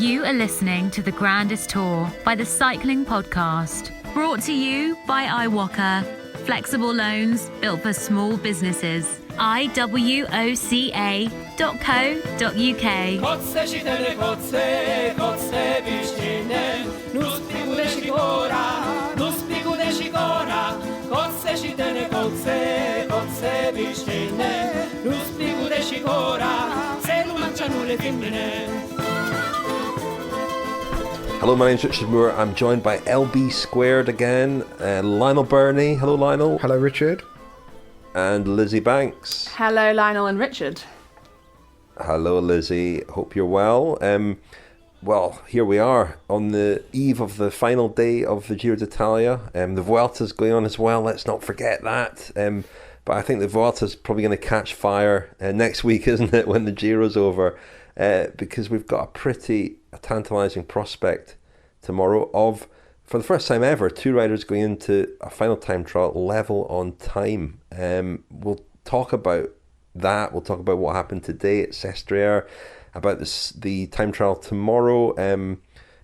You are listening to the Grandest Tour by the Cycling Podcast. Brought to you by iwoca. Flexible loans built for small businesses. Hello, my name's Richard Moore. I'm joined by LB Squared again. Lionel Birnie. Hello, Lionel. Hello, Richard. And Lizzy Banks. Hello, Lionel and Richard. Hello, Lizzy. Hope you're well. Well, here we are on the eve of the final day of the Giro d'Italia. The Vuelta's going on as well. Let's not forget that. But I think the Vuelta's probably going to catch fire next week, isn't it, when the Giro's over? Because we've got a pretty tantalising prospect tomorrow of, for the first time ever, two riders going into a final time trial level on time. We'll talk about that. We'll talk about what happened today at Sestriere, about the time trial tomorrow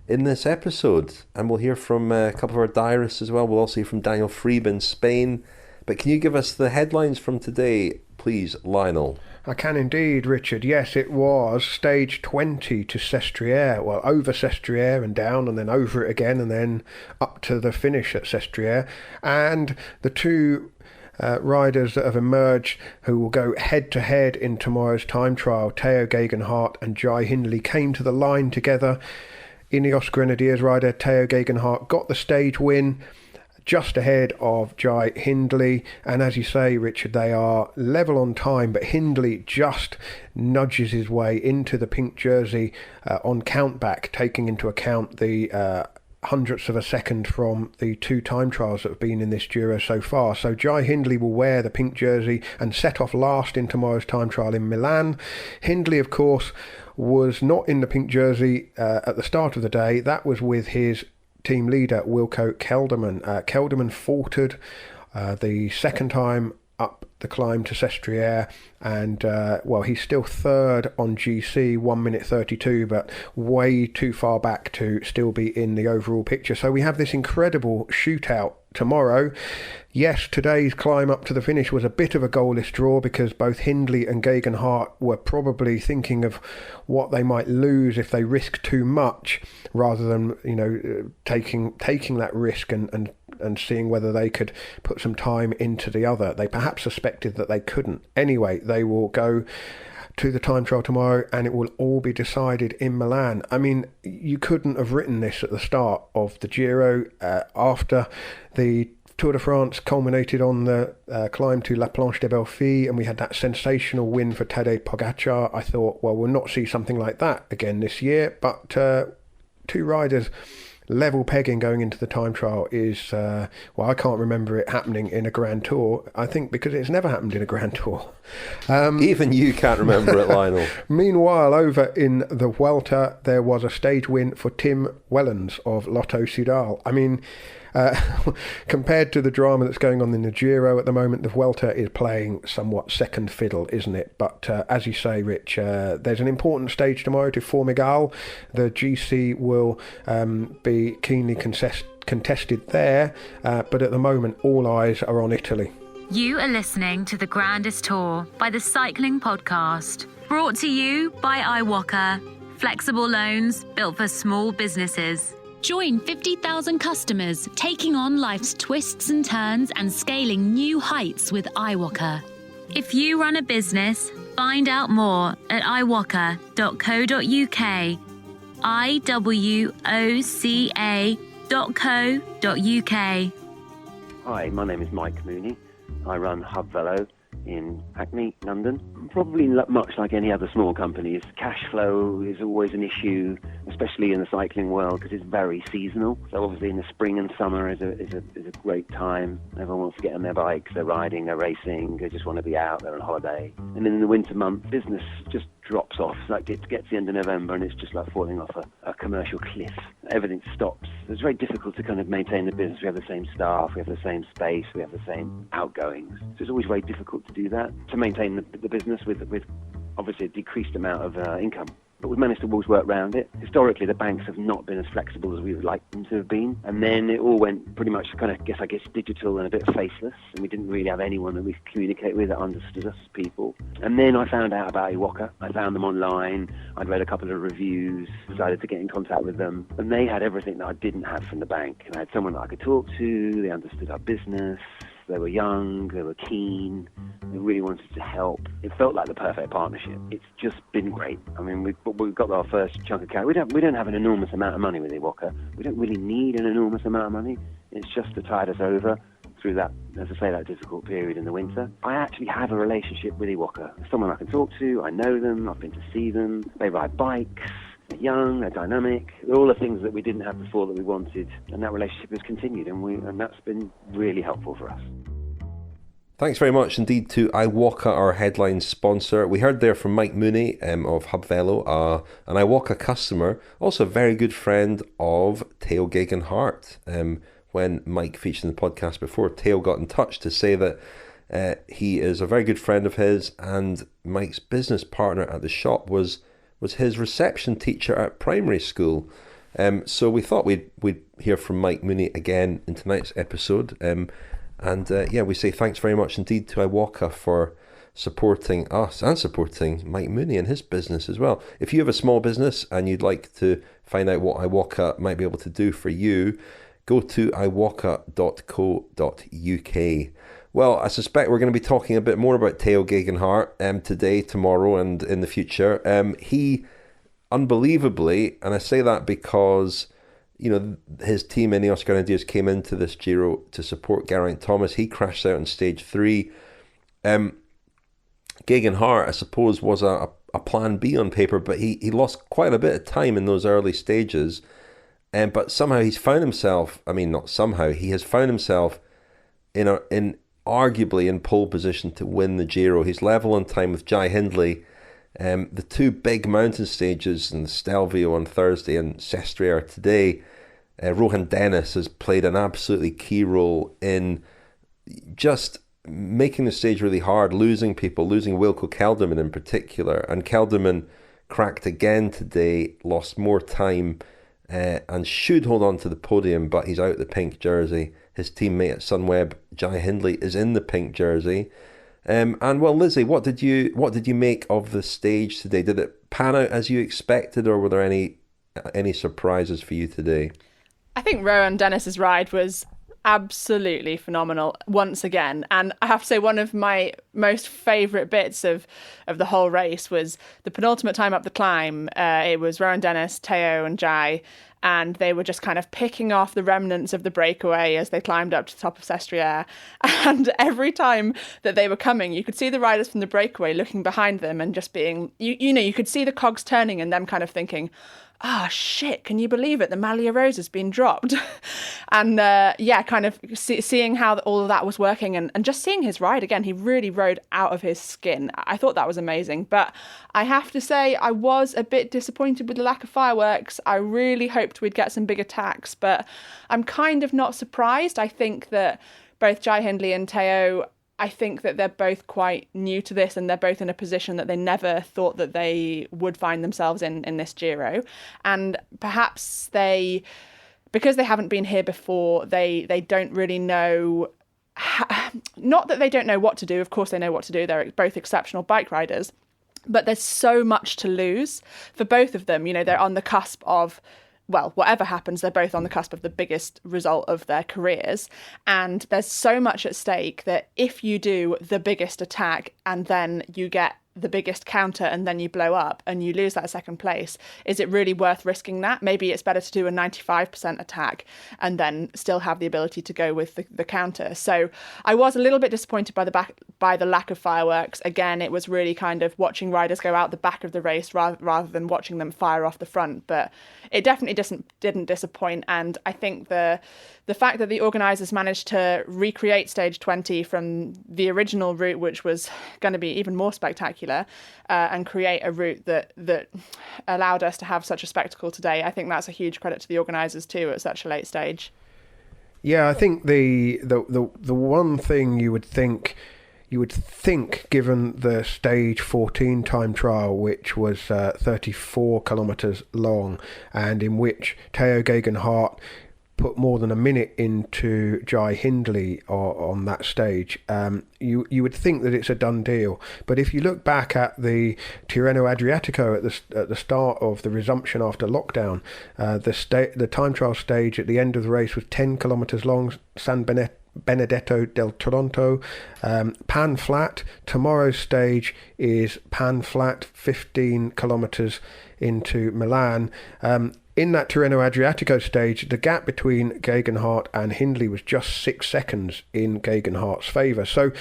in this episode. And we'll hear from a couple of our diarists as well. We'll also hear from Daniel Friebe in Spain. But can you give us the headlines from today, please, Lionel? I can indeed, Richard. Yes, it was stage 20 to Sestriere. Well, over Sestriere and down, and then over it again, and then up to the finish at Sestriere. And the two riders that have emerged who will go head-to-head in tomorrow's time trial, Tao Jai Tie and Jai Hindley, came to the line together. Ineos Grenadiers rider Tao Jai Tie got the stage win, just ahead of Jai Hindley, and as you say, Richard, they are level on time, but Hindley just nudges his way into the pink jersey on countback, taking into account the hundredths of a second from the two time trials that have been in this Giro so far. So Jai Hindley will wear the pink jersey and set off last in tomorrow's time trial in Milan. Hindley, of course, was not in the pink jersey at the start of the day. That was with his team leader Wilco Kelderman. Kelderman faltered the second time up the climb to Sestriere, and he's still third on GC, 1 minute 32, but way too far back to still be in the overall picture. So we have this incredible shootout tomorrow. Yes, today's climb up to the finish was a bit of a goalless draw because both Hindley and Geoghegan were probably thinking of what they might lose if they risk too much, rather than taking that risk and seeing whether they could put some time into the other. They perhaps suspected that they couldn't. Anyway, they will go to the time trial tomorrow and it will all be decided in Milan. I mean, you couldn't have written this at the start of the Giro. After the Tour de France culminated on the climb to La Planche des Belles Filles, and we had that sensational win for Tadej Pogacar, I thought, well, we'll not see something like that again this year. But two riders level pegging going into the time trial is, I can't remember it happening in a Grand Tour. I think because it's never happened in a Grand Tour. Even you can't remember it, Lionel. Meanwhile, over in the Vuelta, there was a stage win for Tim Wellens of Lotto Soudal. I mean, compared to the drama that's going on in the Giro at the moment, the Vuelta is playing somewhat second fiddle, isn't it? But as you say, Rich, there's an important stage tomorrow to Formigal. The GC will be keenly contested there, but at the moment, all eyes are on Italy. You are listening to the Grandest Tour by the Cycling Podcast. Brought to you by iwoca. Flexible loans built for small businesses. Join 50,000 customers taking on life's twists and turns and scaling new heights with iwoca. If you run a business, find out more at iwoca.co.uk. iwoca.co.uk. Hi, my name is Mike Mooney. I run Hub Velo in Hackney, London. Probably much like any other small companies, cash flow is always an issue, especially in the cycling world, because it's very seasonal. So obviously in the spring and summer is a great time. Everyone wants to get on their bikes, they're riding, they're racing, they just want to be out, they're on holiday. And then in the winter months, business just drops off. Like it gets the end of November and it's just like falling off a commercial cliff. Everything stops. It's very difficult to kind of maintain the business. We have the same staff, we have the same space, we have the same outgoings. So it's always very difficult to do that, to maintain the business with obviously a decreased amount of income. but we've managed to always work around it. Historically, the banks have not been as flexible as we would like them to have been, and then it all went pretty much kind of, I guess, digital and a bit faceless, and we didn't really have anyone that we could communicate with that understood us as people. And then I found out about iwoca. I found them online. I'd read a couple of reviews, decided to get in contact with them, and they had everything that I didn't have from the bank. And I had someone that I could talk to. They understood our business. They were young, they were keen, they really wanted to help. It felt like the perfect partnership. It's just been great. I mean, we've got our first chunk of cash. We don't have an enormous amount of money with iwoca. We don't really need an enormous amount of money. It's just to tide us over through that, as I say, that difficult period in the winter. I actually have a relationship with iwoca. Someone I can talk to, I know them, I've been to see them, they ride bikes. They're young, they're dynamic, they're all the things that we didn't have before that we wanted, and that relationship has continued, and that's been really helpful for us. Thanks very much indeed to iwoca, our headline sponsor. We heard there from Mike Mooney of Hub Velo, an iwoca customer, also a very good friend of Tao Geoghegan-Hart. When Mike featured in the podcast before, Tao got in touch to say that he is a very good friend of his, and Mike's business partner at the shop was his reception teacher at primary school. So we thought we'd hear from Mike Mooney again in tonight's episode. We say thanks very much indeed to iwoca for supporting us and supporting Mike Mooney and his business as well. If you have a small business and you'd like to find out what iwoca might be able to do for you, go to iwoca.co.uk. Well, I suspect we're going to be talking a bit more about Tao Geoghegan-Hart today, tomorrow, and in the future. He, unbelievably, and I say that because, you know, his team, Ineos Grenadiers, came into this Giro to support Geraint Thomas. He crashed out in stage 3. Geoghegan-Hart, I suppose, was a plan B on paper, but he lost quite a bit of time in those early stages. But somehow he's found himself, he has found himself in arguably in pole position to win the Giro. He's level on time with Jai Hindley. The two big mountain stages in Stelvio on Thursday and Sestriere today, Rohan Dennis has played an absolutely key role in just making the stage really hard, losing people, losing Wilco Kelderman in particular. And Kelderman cracked again today, lost more time and should hold on to the podium, but he's out the pink jersey. His teammate at Sunweb, Jai Hindley, is in the pink jersey. Lizzy, what did you make of the stage today? Did it pan out as you expected, or were there any surprises for you today? I think Rowan Dennis's ride was absolutely phenomenal once again, and I have to say one of my most favourite bits of the whole race was the penultimate time up the climb. It was Rowan Dennis, Tao and Jai, and they were just kind of picking off the remnants of the breakaway as they climbed up to the top of Sestriere. And every time that they were coming, you could see the riders from the breakaway looking behind them and just being, you could see the cogs turning and them kind of thinking, shit, can you believe it? The Maglia Rose has been dropped. And kind of seeing how all of that was working and just seeing his ride again, he really rode out of his skin. I thought that was amazing. But I have to say, I was a bit disappointed with the lack of fireworks. I really hoped we'd get some big attacks, but I'm kind of not surprised. I think that both Jai Hindley and Tao, I think that they're both quite new to this and they're both in a position that they never thought that they would find themselves in this Giro. And perhaps because they haven't been here before, they don't really know, not that they don't know what to do, of course they know what to do, they're both exceptional bike riders, but there's so much to lose for both of them. They're on the cusp of, whatever happens, they're both on the cusp of the biggest result of their careers. And there's so much at stake that if you do the biggest attack and then you get the biggest counter and then you blow up and you lose that second place, is it really worth risking that? Maybe it's better to do a 95% attack and then still have the ability to go with the counter. So I was a little bit disappointed by the lack of fireworks. Again, it was really kind of watching riders go out the back of the race rather than watching them fire off the front. But it definitely didn't disappoint. And I think the fact that the organisers managed to recreate stage 20 from the original route, which was going to be even more spectacular, and create a route that allowed us to have such a spectacle today, I think that's a huge credit to the organisers too at such a late stage. Yeah, I think the one thing you would think, you would think, given the stage 14 time trial, which was 34 kilometres long, and in which Tao Geoghegan-Hart put more than a minute into Jai Hindley on that stage, you would think that it's a done deal. But if you look back at the Tirreno Adriatico at the start of the resumption after lockdown, the time trial stage at the end of the race was 10 kilometres long, San Benedetto del Tronto, pan flat. Tomorrow's stage is pan flat, 15 kilometres into Milan. In that Tirreno Adriatico stage, the gap between Geoghegan-Hart and Hindley was just 6 seconds in Geoghegan-Hart's favour. So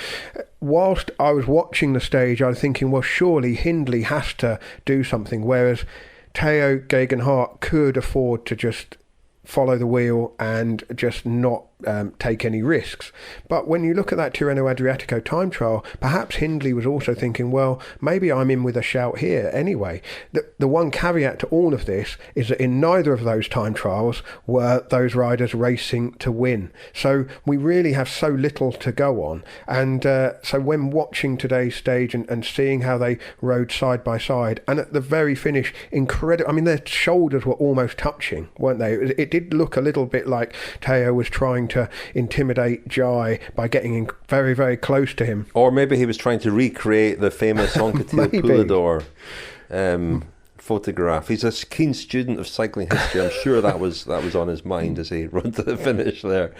whilst I was watching the stage, I was thinking, well, surely Hindley has to do something, whereas Tao Geoghegan-Hart could afford to just follow the wheel and just not take any risks. But when you look at that Tirreno Adriatico time trial, perhaps Hindley was also thinking, well, maybe I'm in with a shout here anyway. The one caveat to all of this is that in neither of those time trials were those riders racing to win. So we really have so little to go on. And so when watching today's stage and seeing how they rode side by side, and at the very finish, incredible. I mean, their shoulders were almost touching, weren't they? It did look a little bit like Tao was trying to intimidate Jai by getting in very, very close to him. Or maybe he was trying to recreate the famous Anquetil Poulador photograph. He's a keen student of cycling history. I'm sure that was on his mind as he run to the finish there.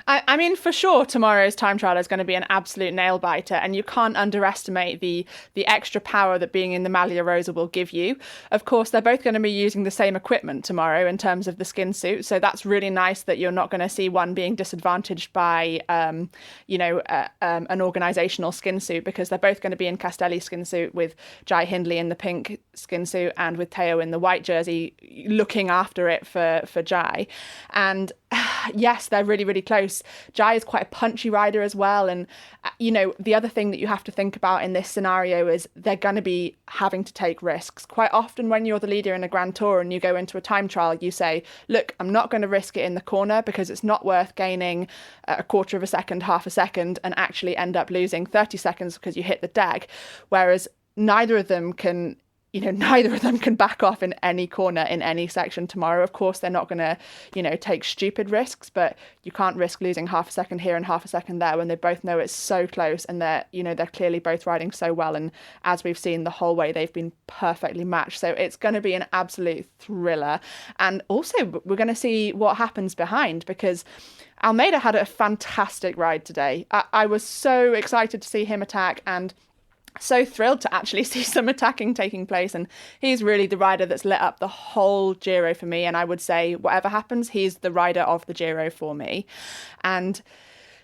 I mean, for sure, tomorrow's time trial is going to be an absolute nail biter, and you can't underestimate the extra power that being in the Maglia Rosa will give you. Of course, they're both going to be using the same equipment tomorrow in terms of the skin suit, so that's really nice that you're not going to see one being disadvantaged by, an organisational skin suit, because they're both going to be in Castelli skin suit, with Jai Hindley in the pink skin suit and with Tao in the white jersey, looking after it for Jai. And yes, they're really, really close. Jai is quite a punchy rider as well. And, the other thing that you have to think about in this scenario is they're going to be having to take risks. Quite often when you're the leader in a Grand Tour and you go into a time trial, you say, look, I'm not going to risk it in the corner because it's not worth gaining a quarter of a second, half a second, and actually end up losing 30 seconds because you hit the deck. Whereas neither of them can back off in any corner in any section tomorrow. Of course, they're not going to, take stupid risks, but you can't risk losing half a second here and half a second there when they both know it's so close, and they're clearly both riding so well. And as we've seen the whole way, they've been perfectly matched. So it's going to be an absolute thriller. And also, we're going to see what happens behind, because Almeida had a fantastic ride today. I was so excited to see him attack, and so thrilled to actually see some attacking taking place, and he's really the rider that's lit up the whole Giro for me. And I would say whatever happens, he's the rider of the Giro for me. And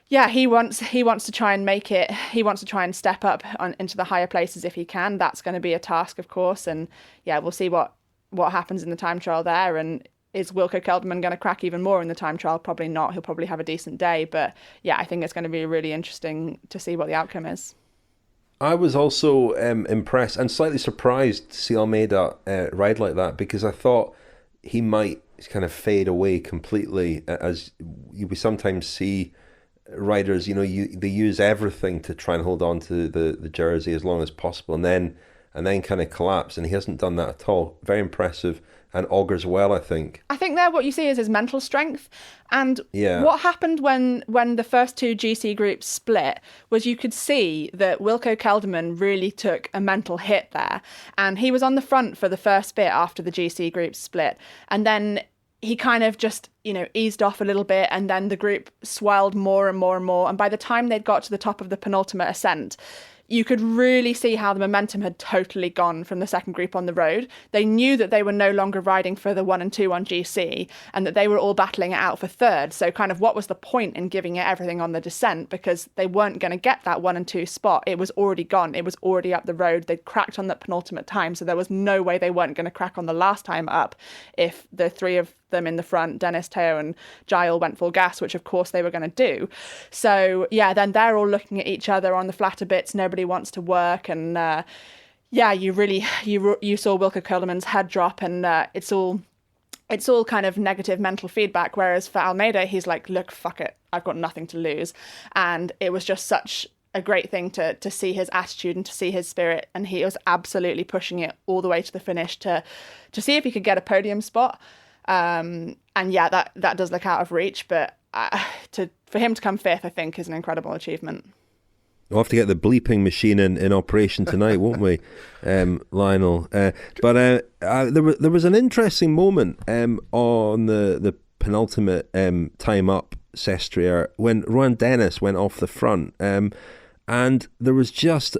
yeah, he wants to try and make it. He wants to try and step up into the higher places if he can. That's going to be a task, of course. And yeah, we'll see what happens in the time trial there. And is Wilco Kelderman going to crack even more in the time trial? Probably not. He'll probably have a decent day. But yeah, I think it's going to be really interesting to see what the outcome is. I was also impressed and slightly surprised to see Almeida ride like that, because I thought he might kind of fade away completely, as we sometimes see riders, they use everything to try and hold on to the jersey as long as possible, and then kind of collapse, and he hasn't done that at all. Very impressive, and augurs well, I think. I think there what you see is his mental strength. And what happened when the first two GC groups split was you could see that Wilco Kelderman really took a mental hit there. And he was on the front for the first bit after the GC groups split. And then he kind of just, eased off a little bit, and then the group swelled more and more and more. And by the time they'd got to the top of the penultimate ascent, you could really see how the momentum had totally gone from the second group on the road. They knew that they were no longer riding for the 1 and 2 on GC, and that they were all battling it out for third. So kind of what was the point in giving it everything on the descent, because they weren't going to get that 1 and 2 spot. It was already gone. It was already up the road. They'd cracked on that penultimate time, so there was no way they weren't going to crack on the last time up if the three of them in the front, Dennis, Tao and Jai, all went full gas, which of course they were going to do. So yeah, then they're all looking at each other on the flatter bits. Nobody wants to work, and you saw Wilco Kelderman's head drop, and it's all kind of negative mental feedback. Whereas for Almeida, he's like, look, fuck it, I've got nothing to lose. And it was just such a great thing to see his attitude and to see his spirit. And he was absolutely pushing it all the way to the finish to see if he could get a podium spot. And yeah, that does look out of reach, but for him to come fifth, I think, is an incredible achievement. We'll have to get the bleeping machine in operation tonight, won't we, Lionel? But there was an interesting moment on the penultimate time up Sestriere when Rohan Dennis went off the front, and there was just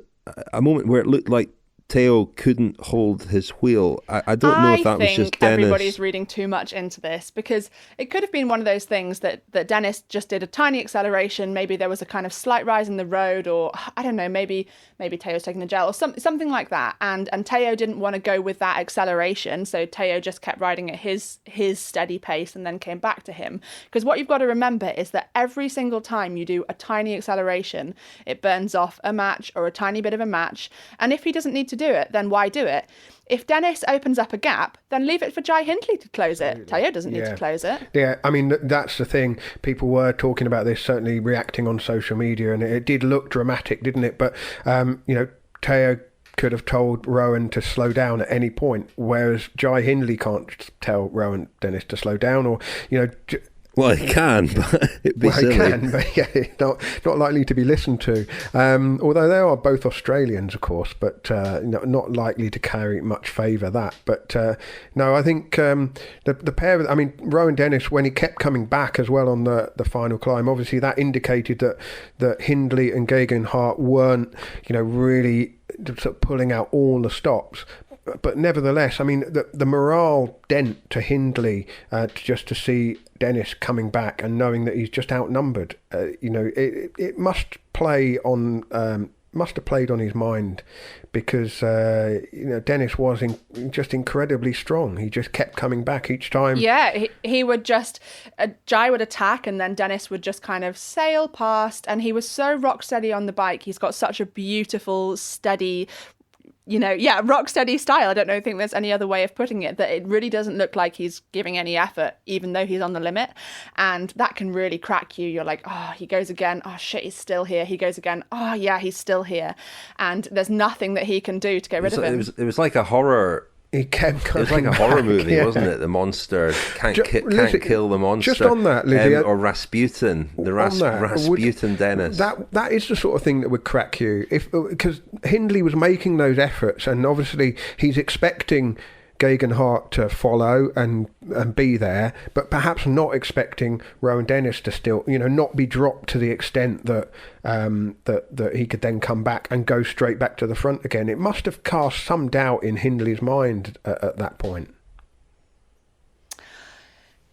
a moment where it looked like Tao couldn't hold his wheel. I don't know if that was just Dennis. I think everybody's reading too much into this, because it could have been one of those things that Dennis just did a tiny acceleration. Maybe there was a kind of slight rise in the road, or I don't know, maybe Tao's taking a gel or something like that. And Tao didn't want to go with that acceleration, so Tao just kept riding at his steady pace and then came back to him. Because what you've got to remember is that every single time you do a tiny acceleration, it burns off a match or a tiny bit of a match. And if he doesn't need to do it, then why do it? If Dennis opens up a gap, then leave it for Jai Hindley to close it. Tao doesn't need to close it. Yeah, I mean, that's the thing. People were talking about this, certainly reacting on social media, and it did look dramatic, didn't it? But, Tao could have told Rohan to slow down at any point, whereas Jai Hindley can't tell Rohan Dennis to slow down, or, well, he can, but it'd be silly. He can, but yeah, not likely to be listened to. Although they are both Australians, of course, but not likely to carry much favour that. But no, I think the pair. I mean, Rohan Dennis, when he kept coming back as well on the final climb, obviously that indicated that Hindley and Geoghegan Hart weren't, really sort of pulling out all the stops. But nevertheless, I mean, the morale dent to Hindley just to see Dennis coming back and knowing that he's just outnumbered, it must have played on his mind, because Dennis was just incredibly strong. He just kept coming back each time. Yeah, he would just Jai would attack, and then Dennis would just kind of sail past, and he was so rock steady on the bike. He's got such a beautiful, steady, rock steady style. I don't think there's any other way of putting it, that it really doesn't look like he's giving any effort, even though he's on the limit. And that can really crack you. You're like, oh, he goes again. Oh, shit, he's still here. He goes again. Oh, yeah, he's still here. And there's nothing that he can do to get rid of him. It was like a horror. He kept coming It was like a horror movie, wasn't it? The monster can't kill the monster. Just on that, Lizzy, or Rasputin, Rasputin Dennis. That is the sort of thing that would crack you, because Hindley was making those efforts, and obviously he's expecting Geoghegan Hart to follow and be there, but perhaps not expecting Rohan Dennis to still, not be dropped to the extent that that he could then come back and go straight back to the front again. It must have cast some doubt in Hindley's mind at that point.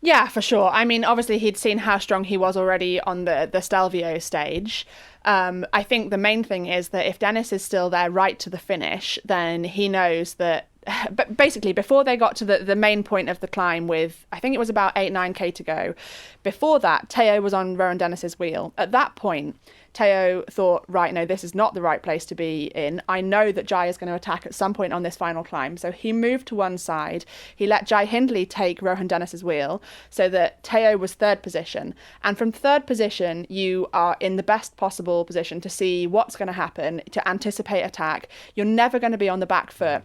Yeah, for sure. I mean, obviously he'd seen how strong he was already on the Stelvio stage. I think the main thing is that if Dennis is still there right to the finish, then he knows that. But basically, before they got to the main point of the climb, with I think it was about 8-9k to go, before that, Tao was on Rohan Dennis's wheel. At that point, Tao thought, right, no, this is not the right place to be in. I know that Jai is going to attack at some point on this final climb. So he moved to one side. He let Jai Hindley take Rohan Dennis's wheel, so that Tao was third position. And from third position, you are in the best possible position to see what's going to happen, to anticipate attack. You're never going to be on the back foot.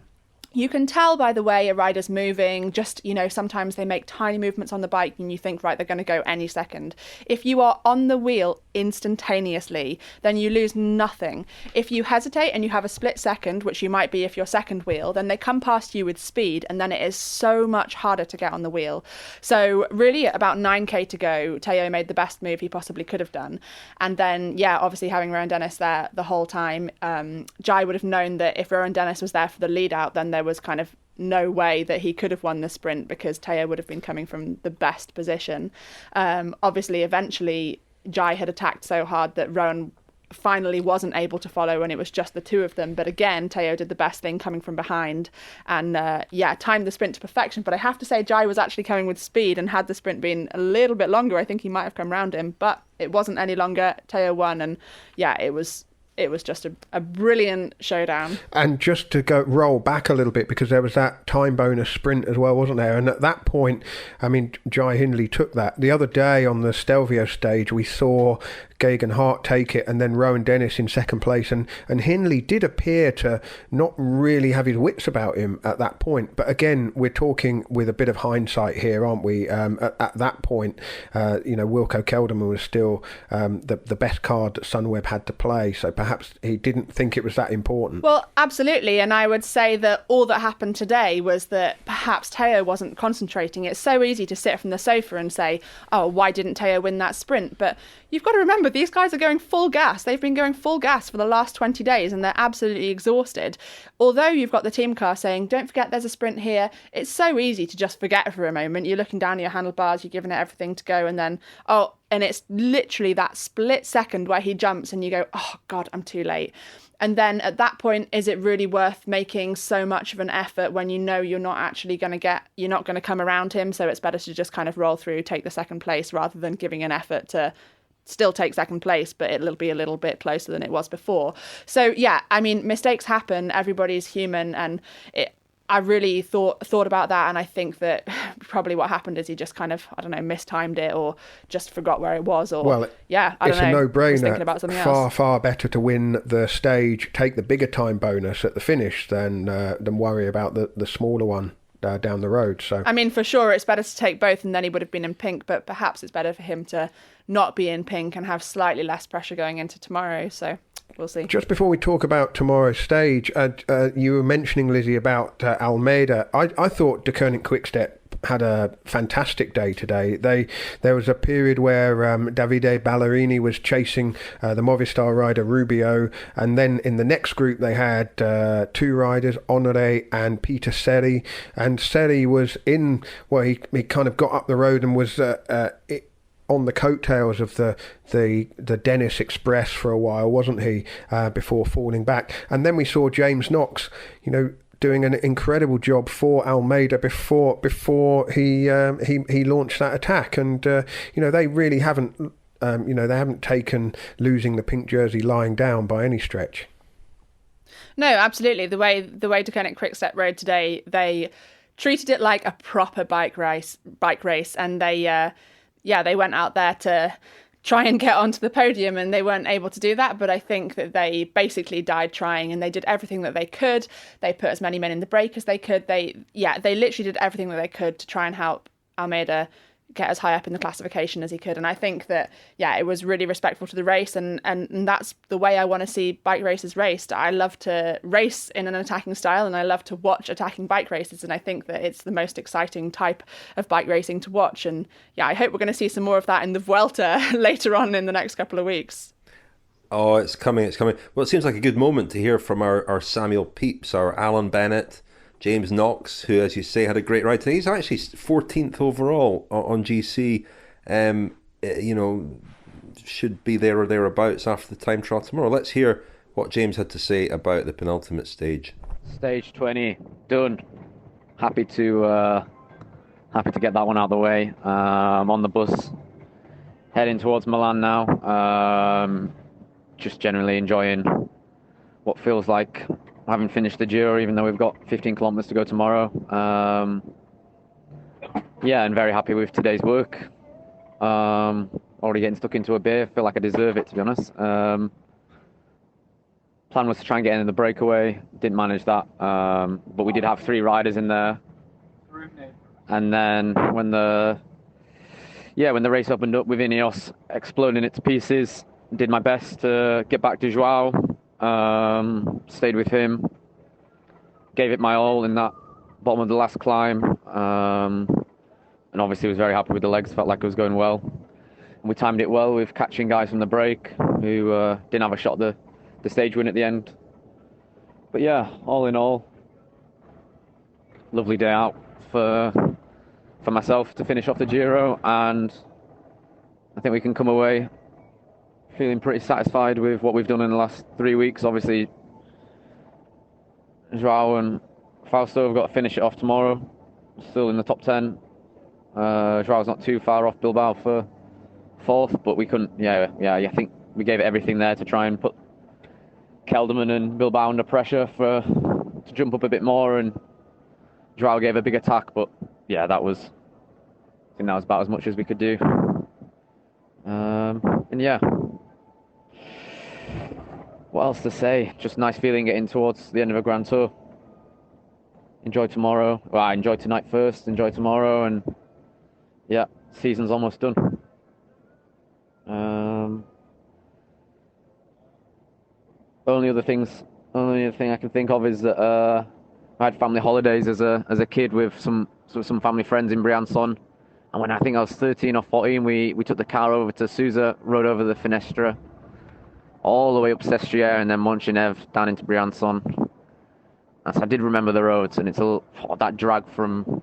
You can tell by the way a rider's moving, just, sometimes they make tiny movements on the bike and you think, right, they're going to go any second. If you are on the wheel instantaneously, then you lose nothing. If you hesitate and you have a split second, which you might be if you're second wheel, then they come past you with speed, and then it is so much harder to get on the wheel. So really at about 9k to go, Tao made the best move he possibly could have done. And then, obviously having Rohan Dennis there the whole time, Jai would have known that if Rohan Dennis was there for the lead out, then there was kind of no way that he could have won the sprint, because Tao would have been coming from the best position. Obviously, eventually, Jai had attacked so hard that Rohan finally wasn't able to follow, and it was just the two of them. But again, Tao did the best thing coming from behind and timed the sprint to perfection. But I have to say, Jai was actually coming with speed, and had the sprint been a little bit longer, I think he might have come round him, but it wasn't any longer. Tao won, and it was it was just a brilliant showdown. And just to roll back a little bit, because there was that time bonus sprint as well, wasn't there? And at that point, I mean, Jai Hindley took that. The other day on the Stelvio stage, we saw Geoghegan Hart take it, and then Rowan Dennis in second place, and Hindley did appear to not really have his wits about him at that point. But again, we're talking with a bit of hindsight here, aren't we? At that point, Wilco Kelderman was still the best card that Sunweb had to play, so perhaps he didn't think it was that important. Well, absolutely, and I would say that all that happened today was that perhaps Tao wasn't concentrating. It's so easy to sit from the sofa and say, oh, why didn't Tao win that sprint? But you've got to remember, these guys are going full gas. They've been going full gas for the last 20 days and they're absolutely exhausted. Although you've got the team car saying, don't forget there's a sprint here, it's so easy to just forget for a moment. You're looking down at your handlebars, you're giving it everything to go, and then, and it's literally that split second where he jumps and you go, oh God, I'm too late. And then at that point, is it really worth making so much of an effort when you know you're not going to come around him? So it's better to just kind of roll through, take the second place, rather than giving an effort to still take second place, but it'll be a little bit closer than it was before. So yeah, I mean, mistakes happen. Everybody's human, and I really thought about that, and I think that probably what happened is he just kind of, I don't know, mistimed it or just forgot where it was, or I don't know. It's a no-brainer. Was thinking about something else. Far better to win the stage, take the bigger time bonus at the finish than worry about the smaller one down the road. So I mean, for sure, it's better to take both, and then he would have been in pink. But perhaps it's better for him to not be in pink and have slightly less pressure going into tomorrow. So we'll see. Just before we talk about tomorrow's stage, you were mentioning, Lizzy, about Almeida. I thought De Koning Quickstep had a fantastic day today. There was a period where Davide Ballerini was chasing the Movistar rider Rubio, and then in the next group they had two riders, Honore and Peter Seri, and Seri was in, well, he kind of got up the road and was on the coattails of the Dennis Express for a while, wasn't he, before falling back. And then we saw James Knox, doing an incredible job for Almeida before he launched that attack. And they really haven't they haven't taken losing the pink jersey lying down by any stretch. No, absolutely. The way De Koning Quickstep rode today, they treated it like a proper bike race, and they went out there to try and get onto the podium, and they weren't able to do that. But I think that they basically died trying, and they did everything that they could. They put as many men in the break as they could. They literally did everything that they could to try and help Almeida get as high up in the classification as he could. And I think that, it was really respectful to the race, and that's the way I want to see bike races raced. I love to race in an attacking style, and I love to watch attacking bike races, and I think that it's the most exciting type of bike racing to watch. And I hope we're going to see some more of that in the Vuelta later on in the next couple of weeks. Oh, it's coming. Well, it seems like a good moment to hear from our Samuel Pepys, our Alan Bennett, James Knox, who, as you say, had a great ride today. He's actually 14th overall on GC. Should be there or thereabouts after the time trial tomorrow. Let's hear what James had to say about the penultimate stage. Stage 20 done. Happy to get that one out of the way. I'm on the bus heading towards Milan now. Just generally enjoying what feels like I haven't finished the Giro, even though we've got 15 kilometers to go tomorrow. And very happy with today's work. Already getting stuck into a beer. Feel like I deserve it, to be honest. Plan was to try and get in the breakaway. Didn't manage that. But we did have 3 riders in there. And then when the race opened up with Ineos exploding it to pieces, did my best to get back to Joao. Stayed with him, gave it my all in that bottom of the last climb, and obviously was very happy with the legs. Felt like it was going well, and we timed it well with catching guys from the break who didn't have a shot at the stage win at the end. But all in all, lovely day out for myself to finish off the Giro, and I think we can come away feeling pretty satisfied with what we've done in the last 3 weeks. Obviously, Joao and Fausto have got to finish it off tomorrow. Still in the top 10. Joao's not too far off Bilbao for 4th, but we couldn't. I think we gave it everything there to try and put Kelderman and Bilbao under pressure to jump up a bit more, and Joao gave a big attack, but yeah, I think that was about as much as we could do. And yeah, what else to say? Just nice feeling getting towards the end of a Grand Tour. Enjoy tomorrow. Well, I enjoy tonight first, enjoy tomorrow, and yeah, season's almost done. Only other thing I can think of is that I had family holidays as a kid with some family friends in Briançon, and when I think I was 13 or 14, we took the car over to Susa, rode over the Finestre, all the way up Sestriere, and then Montgenèvre down into Briançon. And so I did remember the roads, and it's that drag from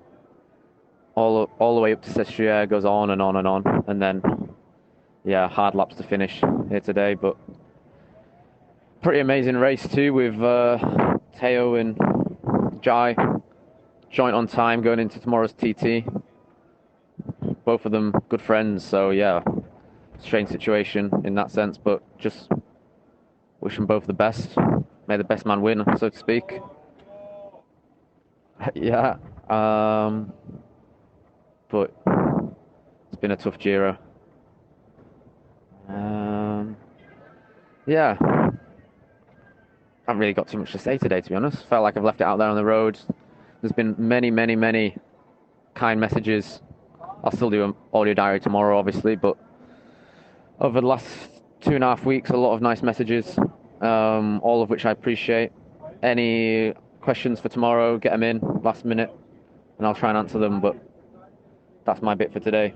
all the way up to Sestriere goes on and on and on, and then yeah, hard laps to finish here today, but pretty amazing race too with Tao and Jai joint on time going into tomorrow's TT. Both of them good friends, so yeah, strange situation in that sense, but just wish them both the best. May the best man win, so to speak. Yeah, but it's been a tough Giro. Yeah, I haven't really got too much to say today, to be honest. Felt like I've left it out there on the road. There's been many, many, many kind messages. I'll still do an audio diary tomorrow, obviously, but over the last 2.5 weeks, a lot of nice messages, all of which I appreciate. Any questions for tomorrow, get them in last minute, and I'll try and answer them, but that's my bit for today.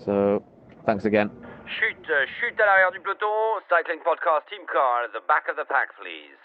So, thanks again. Chute à l'arrière du peloton, Cycling Podcast Team Car at the back of the pack, please.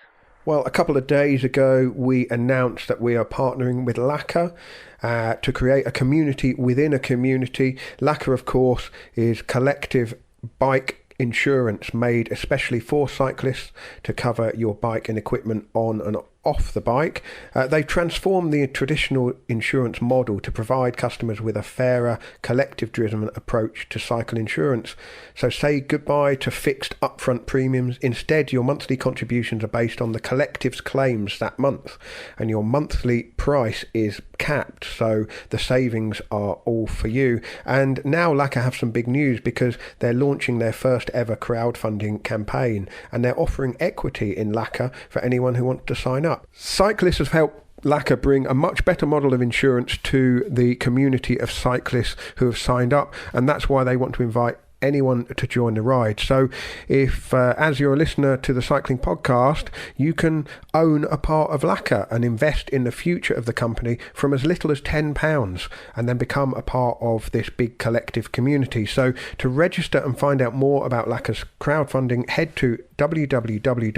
Well, a couple of days ago, we announced that we are partnering with Laka to create a community within a community. Laka, of course, is collective bike insurance made especially for cyclists to cover your bike and equipment on and off the bike. They transformed the traditional insurance model to provide customers with a fairer, collective-driven approach to cycle insurance. So say goodbye to fixed upfront premiums. Instead, your monthly contributions are based on the collective's claims that month, and your monthly price is capped, so the savings are all for you. And now Laka have some big news because they're launching their first ever crowdfunding campaign, and they're offering equity in Laka for anyone who wants to sign up. Cyclists have helped Laka bring a much better model of insurance to the community of cyclists who have signed up, and that's why they want to invite anyone to join the ride. So if as you're a listener to the Cycling Podcast, you can own a part of Laka and invest in the future of the company from as little as £10 and then become a part of this big collective community. So to register and find out more about Laka's crowdfunding, head to www.laka.co.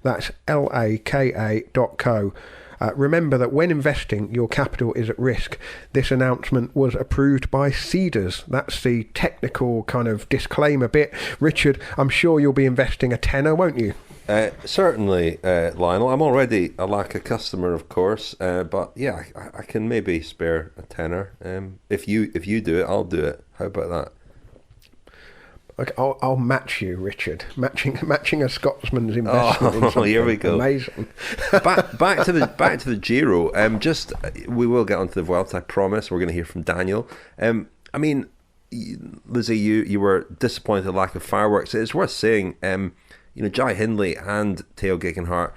That's LAKA.co. Remember that when investing, your capital is at risk. This announcement was approved by Cedars. That's the technical kind of disclaimer bit. Richard, I'm sure you'll be investing a tenner, won't you? Certainly, Lionel. I'm already a Laka customer, of course, but yeah, I can maybe spare a tenner. If you do it, I'll do it. How about that? Okay, I'll match you, Richard. Matching a Scotsman's investment in something. Here we go. Amazing. back to the Giro. We will get onto the Vuelta, I promise. We're going to hear from Daniel. I mean, Lizzy, you were disappointed at the lack of fireworks. It's worth saying, Jai Hindley and Tao Jai Tie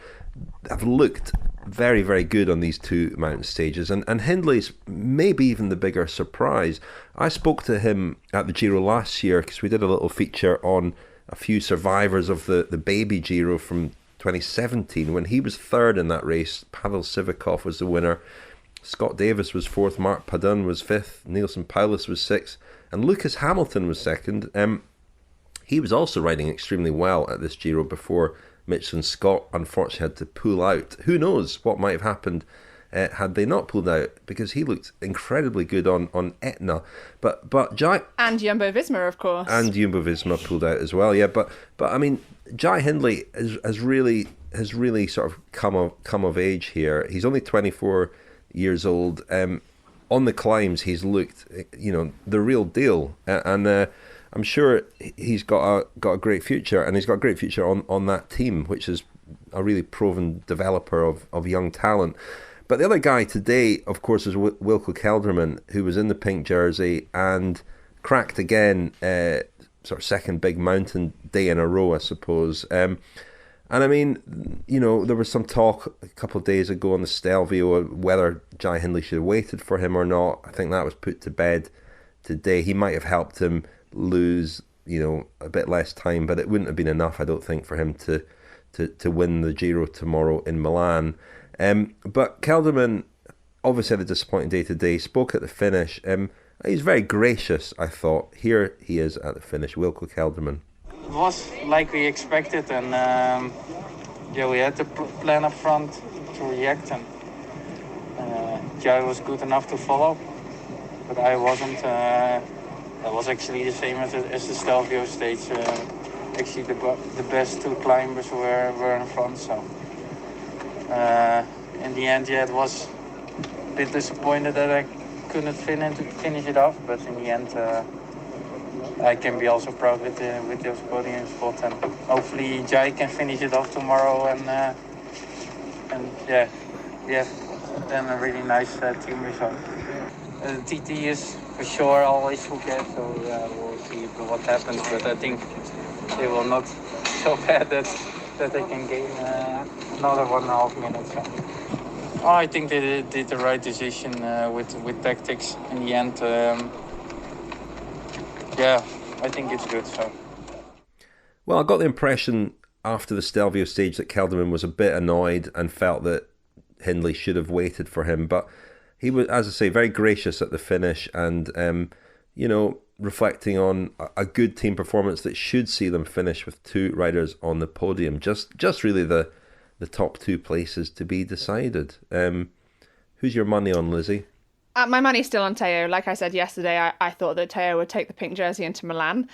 have looked very, very good on these two mountain stages, and Hindley's maybe even the bigger surprise. I spoke to him at the Giro last year because we did a little feature on a few survivors of the baby Giro from 2017 when he was third in that race. Pavel Sivakov was the winner, Scott Davis was fourth, Mark Padun was fifth, Nielsen Paulus was sixth, and Lucas Hamilton was second. He was also riding extremely well at this Giro before Mitchelton Scott unfortunately had to pull out. Who knows what might have happened had they not pulled out, because he looked incredibly good on Etna. But Jai and Jumbo-Visma, of course. And Jumbo-Visma pulled out as well. Yeah, but I mean, Jai Hindley has really sort of come of age here. He's only 24 years old. On the climbs, he's looked, the real deal. And I'm sure he's got a great future, and he's got a great future on that team, which is a really proven developer of young talent. But the other guy today, of course, is Wilco Kelderman, who was in the pink jersey and cracked again, sort of second big mountain day in a row, I suppose. And I mean, you know, there was some talk a couple of days ago on the Stelvio whether Jai Hindley should have waited for him or not. I think that was put to bed today. He might have helped him lose, you know, a bit less time, but it wouldn't have been enough, I don't think, for him to win the Giro tomorrow in Milan. But Kelderman obviously had a disappointing day today, spoke at the finish. He's very gracious, I thought. Here he is at the finish, Wilco Kelderman. It was like we expected, and we had the plan up front to react, and Jai was good enough to follow, but I wasn't. That was actually the same as the Stelvio stage. Actually, the best two climbers were in front, so in the end, it was a bit disappointed that I couldn't finish it off, but in the end, I can be also proud with those podium spots, and hopefully Jai can finish it off tomorrow, and then a really nice team result. TT is for sure always who gets, so we'll see what happens, but I think they will not so bad that they can gain another 1.5 minutes. So. I think they did the right decision with tactics in the end. I think it's good. So. Well, I got the impression after the Stelvio stage that Kelderman was a bit annoyed and felt that Hindley should have waited for him, but he was, as I say, very gracious at the finish, and reflecting on a good team performance that should see them finish with two riders on the podium. Just really the top two places to be decided. Who's your money on, Lizzy? My money's still on Tao. Like I said yesterday, I thought that Tao would take the pink jersey into Milan.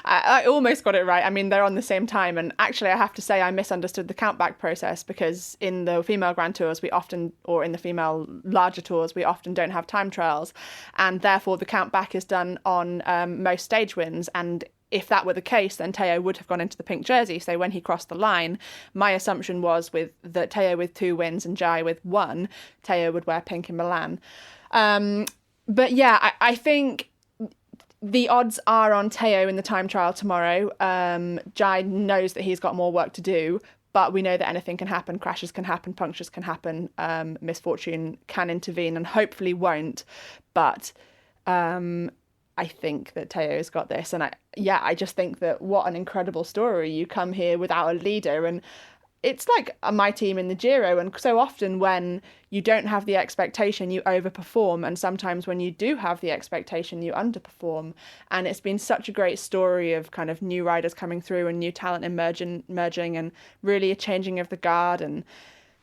I almost got it right. I mean, they're on the same time. And actually, I have to say I misunderstood the countback process, because in the female Grand Tours, or in the female larger tours, we often don't have time trials. And therefore, the countback is done on most stage wins. And if that were the case, then Tao would have gone into the pink jersey. So when he crossed the line, my assumption was that Tao with 2 wins and Jai with 1, Tao would wear pink in Milan. But yeah, I think the odds are on Tao in the time trial tomorrow. Jai knows that he's got more work to do, but we know that anything can happen. Crashes can happen, punctures can happen, misfortune can intervene and hopefully won't. But I think that Tao's got this, and I just think that what an incredible story. You come here without a leader, and it's like my team in the Giro, and so often when you don't have the expectation, you overperform, and sometimes when you do have the expectation, you underperform. And it's been such a great story of kind of new riders coming through and new talent emerging, and really a changing of the guard. And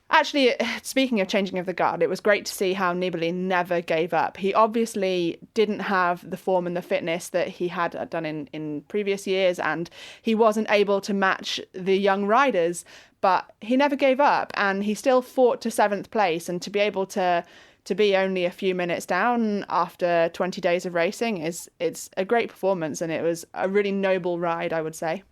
actually, speaking of changing of the guard, it was great to see how Nibali never gave up. He obviously didn't have the form and the fitness that he had done in previous years, and he wasn't able to match the young riders, but he never gave up, and he still fought to 7th place. And to be able to be only a few minutes down after 20 days of racing it's a great performance, and it was a really noble ride, I would say.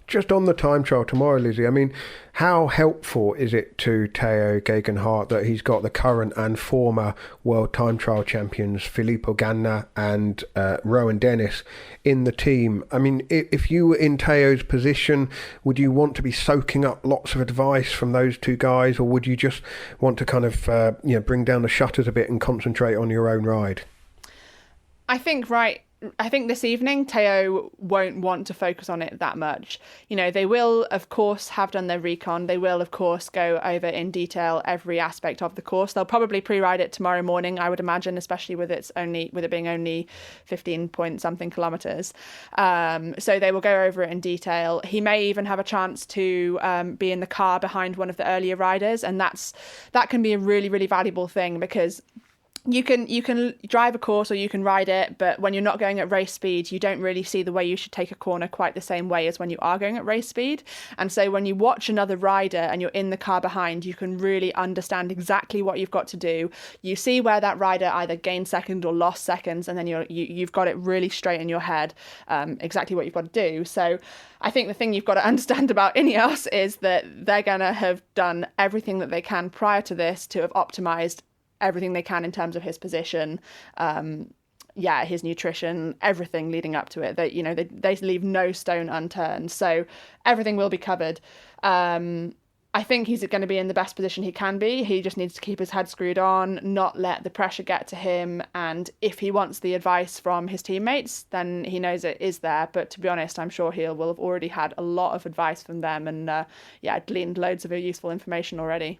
Just on the time trial tomorrow, Lizzy, I mean, how helpful is it to Tao Geoghegan-Hart that he's got the current and former world time trial champions Filippo Ganna and Rowan Dennis in the team? I mean, if you were in Tao's position, would you want to be soaking up lots of advice from those two guys, or would you just want to kind of bring down the shutters a bit and concentrate on your own ride? I think this evening, Tao won't want to focus on it that much. You know, they will, of course, have done their recon. They will, of course, go over in detail every aspect of the course. They'll probably pre-ride it tomorrow morning, I would imagine, especially with it being only 15 point something kilometres. So they will go over it in detail. He may even have a chance to be in the car behind one of the earlier riders, and that can be a really, really valuable thing, because you can drive a course or you can ride it, but when you're not going at race speed, you don't really see the way you should take a corner quite the same way as when you are going at race speed. And so when you watch another rider and you're in the car behind, you can really understand exactly what you've got to do. You see where that rider either gained second or lost seconds, and then you've got it really straight in your head, exactly what you've got to do. So I think the thing you've got to understand about Ineos is that they're going to have done everything that they can prior to this to have optimized everything they can in terms of his position, his nutrition, everything leading up to it. They leave no stone unturned. So everything will be covered. I think he's going to be in the best position he can be. He just needs to keep his head screwed on, not let the pressure get to him. And if he wants the advice from his teammates, then he knows it is there. But to be honest, I'm sure he will have already had a lot of advice from them and gleaned loads of useful information already.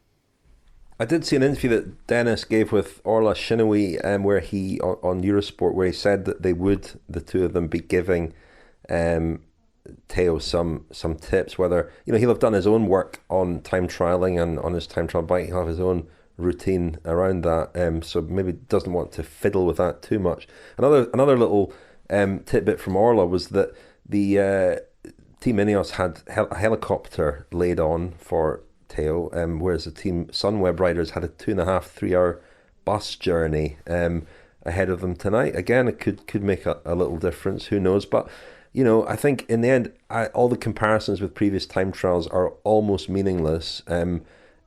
I did see an interview that Dennis gave with Orla Shinoui, where he on Eurosport, where he said that the two of them, be giving Tao some tips. Whether he'll have done his own work on time trialing and on his time trial bike, he'll have his own routine around that. So maybe doesn't want to fiddle with that too much. Another little tidbit from Orla was that the Team Ineos had a helicopter laid on for Tao, whereas the Team Sunweb riders had a 2.5-3 hour bus journey ahead of them tonight. Again, it could make a little difference, who knows, but I think in the end all the comparisons with previous time trials are almost meaningless.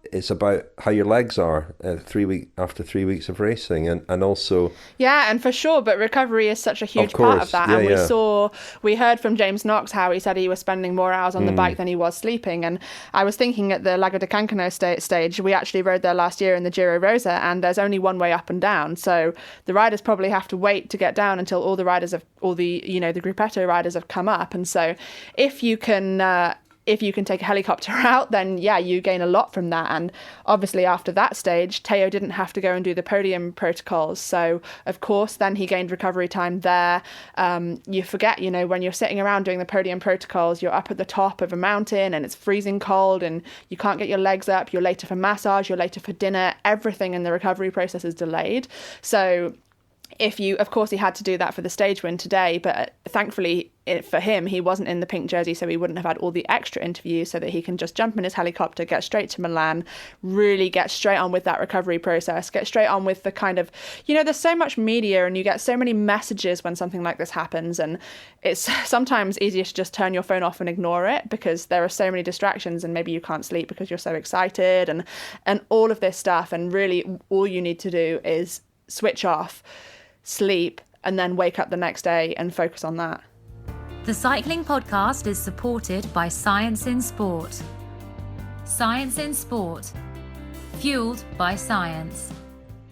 It's about how your legs are after 3 weeks of racing, and also and for sure. But recovery is such a huge part of that. We heard from James Knox how he said he was spending more hours on the bike than he was sleeping. And I was thinking at the Lago di Cancano stage, we actually rode there last year in the Giro Rosa, and there's only one way up and down. So the riders probably have to wait to get down until all the riders the Gruppetto riders have come up. And so if you can take a helicopter out, then you gain a lot from that. And obviously after that stage, Tao didn't have to go and do the podium protocols. So of course, then he gained recovery time there. You forget, when you're sitting around doing the podium protocols, you're up at the top of a mountain and it's freezing cold and you can't get your legs up. You're later for massage, you're later for dinner. Everything in the recovery process is delayed. So of course, he had to do that for the stage win today, but thankfully for him, he wasn't in the pink jersey, so he wouldn't have had all the extra interviews, so that he can just jump in his helicopter, get straight to Milan, really get straight on with that recovery process, get straight on with the kind of, there's so much media and you get so many messages when something like this happens, and it's sometimes easier to just turn your phone off and ignore it because there are so many distractions and maybe you can't sleep because you're so excited and all of this stuff, and really all you need to do is switch off, sleep, and then wake up the next day and focus on that. The Cycling Podcast is supported by Science in Sport. Science in Sport. Fueled by science.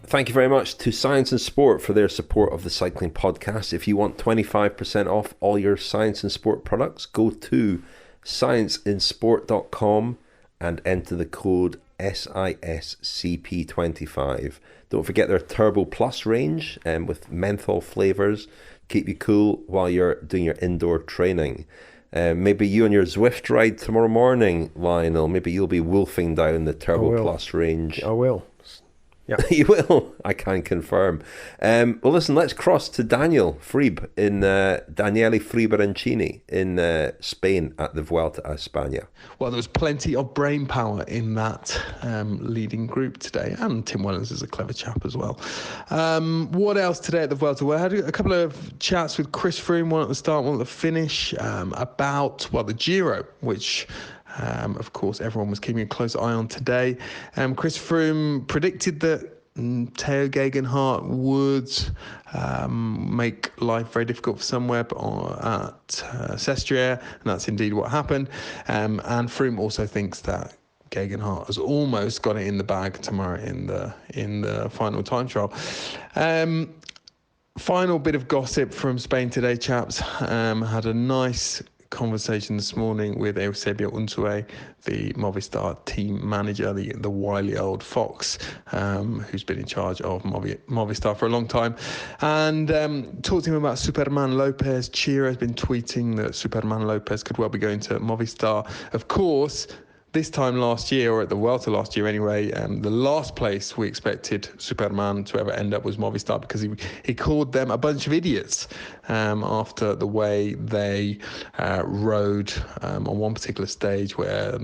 Thank you very much to Science in Sport for their support of the Cycling Podcast. If you want 25% off all your Science in Sport products, go to scienceinsport.com and enter the code SISCP25. Don't forget their Turbo Plus range with menthol flavours. Keep you cool while you're doing your indoor training. Maybe you on your Zwift ride tomorrow morning, Lionel, maybe you'll be wolfing down the Turbo Plus range. I will. Yeah, you will. I can confirm. Well, listen, let's cross to Daniele Friebe in Spain at the Vuelta a España. Well, there was plenty of brain power in that leading group today, and Tim Wellens is a clever chap as well. What else today at the Vuelta? Well, I had a couple of chats with Chris Froome, one at the start, one at the finish, about the Giro, which of course, everyone was keeping a close eye on today. Chris Froome predicted that Tao Geoghegan would make life very difficult for somewhere at Sestriere, and that's indeed what happened. And Froome also thinks that Geoghegan has almost got it in the bag tomorrow in the final time trial. Final bit of gossip from Spain today, chaps. Had a nice conversation this morning with Eusebio Unzué, the Movistar team manager, the wily old fox, who's been in charge of Movistar for a long time, and talked to him about Superman Lopez. Chiro has been tweeting that Superman Lopez could well be going to Movistar. Of course, this time last year, or at the Vuelta last year anyway, the last place we expected Superman to ever end up was Movistar, because he called them a bunch of idiots after the way they rode on one particular stage where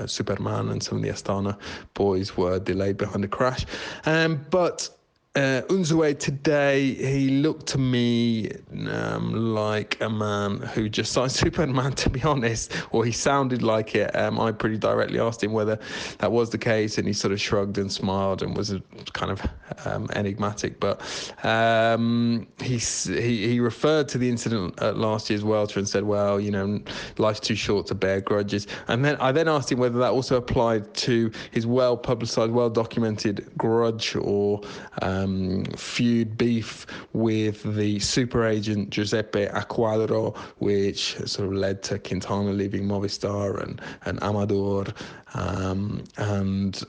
Superman and some of the Astana boys were delayed behind a crash. But Unzué today, he looked to me like a man who just signed Superman, to be honest, or he sounded like it. I pretty directly asked him whether that was the case, and he sort of shrugged and smiled and was kind of enigmatic. But he referred to the incident at last year's Vuelta and said, well, life's too short to bear grudges. And then I asked him whether that also applied to his well-publicised, well-documented grudge or feud beef with the super agent Giuseppe Acquadro, which sort of led to Quintana leaving Movistar and Amador and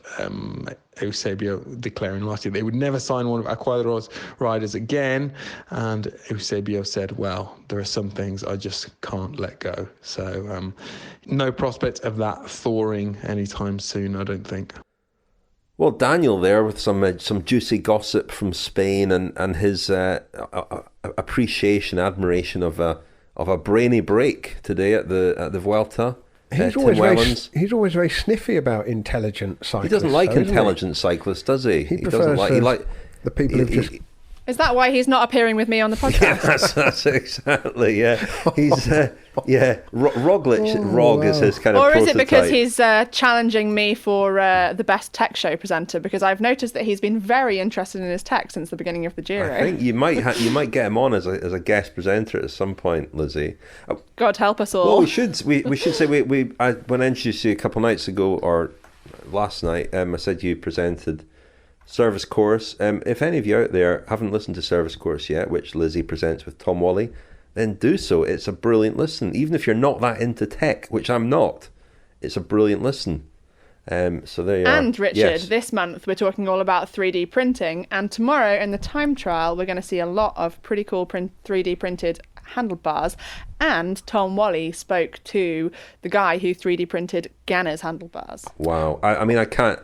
Eusebio declaring last year they would never sign one of Acquadro's riders again. And Eusebio said, well, there are some things I just can't let go. So no prospect of that thawing anytime soon, I don't think. Well, Daniel there with some juicy gossip from Spain and his appreciation, admiration of a brainy break today at the Vuelta. He's always very sniffy about intelligent cyclists. He doesn't like intelligent cyclists, does he? He doesn't like the people who just. Is that why he's not appearing with me on the podcast? Yeah, that's exactly, yeah. He's, Roglic is his kind of prototype. Or is it because he's challenging me for the best tech show presenter? Because I've noticed that he's been very interested in his tech since the beginning of the Giro. I think you might get him on as a guest presenter at some point, Lizzy. God help us all. Well, we should say when I introduced you a couple of nights ago, or last night, I said you presented Service Course. If any of you out there haven't listened to Service Course yet, which Lizzy presents with Tom Wally, then do so. It's a brilliant listen. Even if you're not that into tech, which I'm not, it's a brilliant listen. So there you are. And Richard, yes. This month we're talking all about 3D printing, and tomorrow in the time trial we're going to see a lot of pretty cool 3D printed handlebars. And Tom Wally spoke to the guy who 3D printed Ganna's handlebars. Wow. I can't.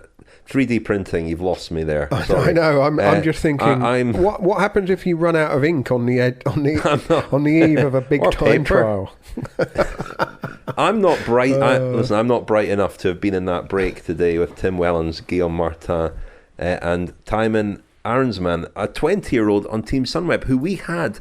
3D printing, you've lost me there. Sorry. I know. I'm just thinking. What happens if you run out of ink on the eve of a big time trial? I'm not bright. I'm not bright enough to have been in that break today with Tim Wellens, Guillaume Martin, and Tymon Arensman, a 20-year-old on Team Sunweb, who we had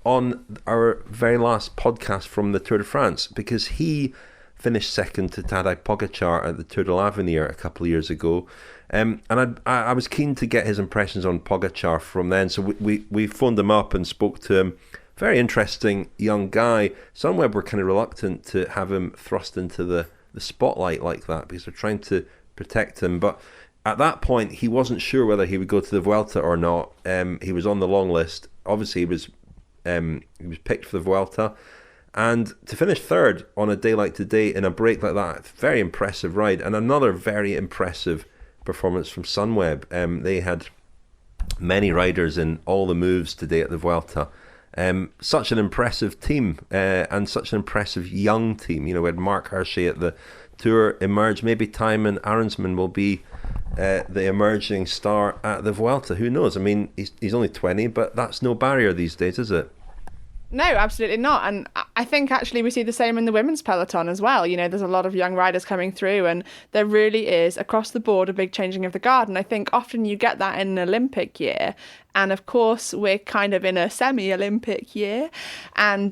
on our very last podcast from the Tour de France, because he finished second to Tadej Pogačar at the Tour de l'Avenir a couple of years ago. And I was keen to get his impressions on Pogačar from then. So we phoned him up and spoke to him. Very interesting young guy. Sunweb were kind of reluctant to have him thrust into the spotlight like that because they're trying to protect him. But at that point, he wasn't sure whether he would go to the Vuelta or not. He was on the long list. Obviously, he was picked for the Vuelta. And to finish third on a day like today in a break like that, very impressive ride. And another very impressive performance from Sunweb. They had many riders in all the moves today at the Vuelta. Such an impressive team and such an impressive young team. We had Mark Hershey at the Tour emerge. Maybe Tymon Arensman will be the emerging star at the Vuelta. Who knows? I mean, he's only 20, but that's no barrier these days, is it? No, absolutely not. And I think actually we see the same in the women's peloton as well. There's a lot of young riders coming through, and there really is across the board a big changing of the guard. And I think often you get that in an Olympic year. And of course, we're kind of in a semi-Olympic year. And